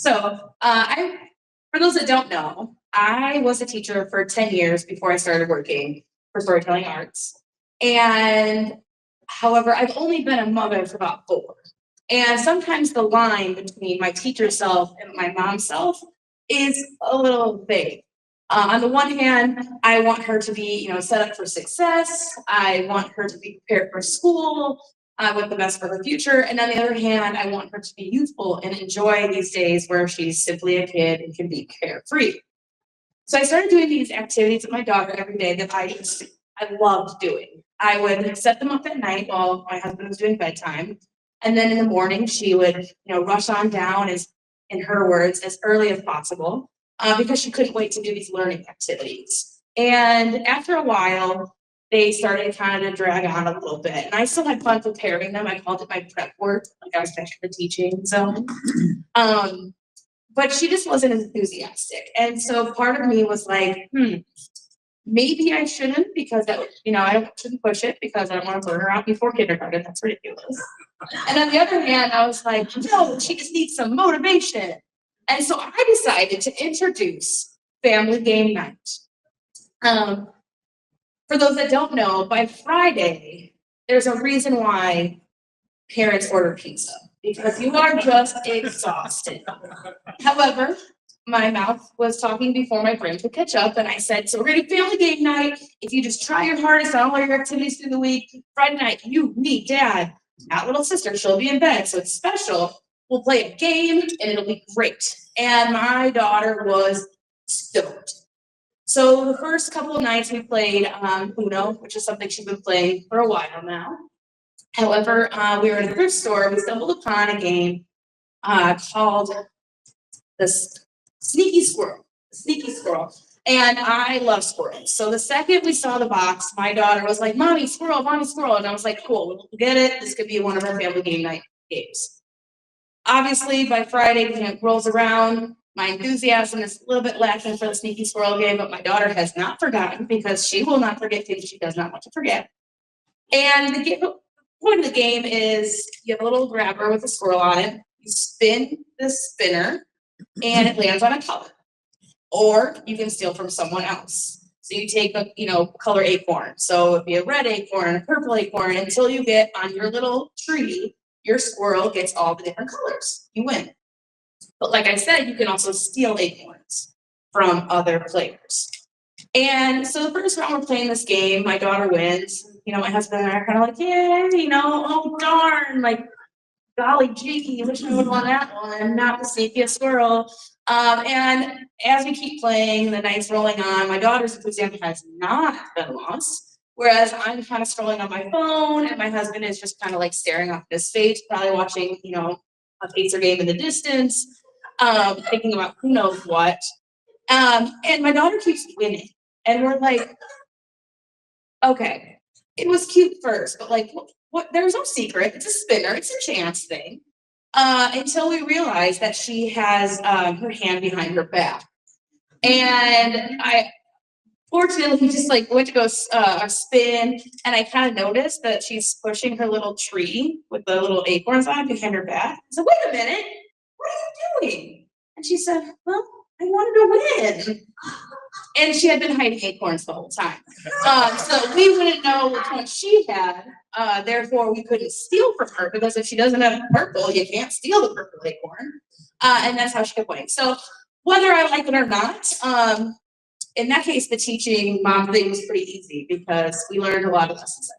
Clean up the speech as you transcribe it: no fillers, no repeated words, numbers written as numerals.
For those that don't know, I was a teacher for 10 years before I started working for storytelling arts. And however, I've only been a mother for about 4. And sometimes the line between my teacher self and my mom self is a little vague. On the one hand, I want her to be, set up for success. I want her to be prepared for school. I want the best for her future. And on the other hand, I want her to be youthful and enjoy these days where she's simply a kid and can be carefree. So I started doing these activities with my daughter every day that I loved doing. I would set them up at night while my husband was doing bedtime. And then in the morning, she would, rush on down, as in her words, as early as possible, because she couldn't wait to do these learning activities. And after a while, they started kind of drag on a little bit. And I still had fun preparing them. I called it my prep work, like I was back in the teaching zone. But she just wasn't as enthusiastic. And so part of me was like, maybe I shouldn't, because that, I shouldn't push it because I don't want to burn her out before kindergarten. That's ridiculous. And on the other hand, I was like, no, she just needs some motivation. And so I decided to introduce family game night. For those that don't know, by Friday, there's a reason why parents order pizza, because you are just exhausted. However, my mouth was talking before my brain could catch up, and I said, so we're going to do family game night. If you just try your hardest on all your activities through the week, Friday night, you, me, dad, not little sister, she'll be in bed, so it's special. We'll play a game, and it'll be great. And my daughter was stoked. So the first couple of nights we played Uno, which is something she's been playing for a while now. However, we were in a thrift store. We stumbled upon a game called the Sneaky Squirrel. And I love squirrels. So the second we saw the box, my daughter was like, Mommy, squirrel. And I was like, cool, we'll get it. This could be one of our family game night games. Obviously, by Friday, it rolls around. My enthusiasm is a little bit lacking for the Sneaky Squirrel game, but my daughter has not forgotten, because she will not forget things she does not want to forget. And the point of the game is you have a little grabber with a squirrel on it. You spin the spinner, and it lands on a color. Or you can steal from someone else. So you take a, color acorn. So it'd be a red acorn, a purple acorn, until you get on your little tree, your squirrel gets all the different colors. You win. But like I said, you can also steal acorns from other players. And so the first round we're playing this game, my daughter wins. My husband and I are kind of like, yeah, oh darn, like, golly gee, wish I would won that one, not the sneakiest squirrel. And as we keep playing, the night's rolling on, my daughter's enthusiasm has not been lost. Whereas I'm kind of scrolling on my phone, and my husband is just kind of like staring off his face, probably watching, a Pacer game in the distance, thinking about who knows what. And my daughter keeps winning. And we're like, okay, it was cute first, but like, what? There's no secret. It's a spinner. It's a chance thing. Until we realize that she has her hand behind her back. And I fortunately just went to go spin, and I kind of noticed that she's pushing her little tree with the little acorns on it behind her back. I said, wait a minute, what are you doing? And she said, well, I wanted to win. And she had been hiding acorns the whole time. So we wouldn't know which one she had. Therefore, we couldn't steal from her, because if she doesn't have purple, you can't steal the purple acorn. And that's how she kept winning. So whether I like it or not, in that case, the teaching mom thing was pretty easy, because we learned a lot of lessons.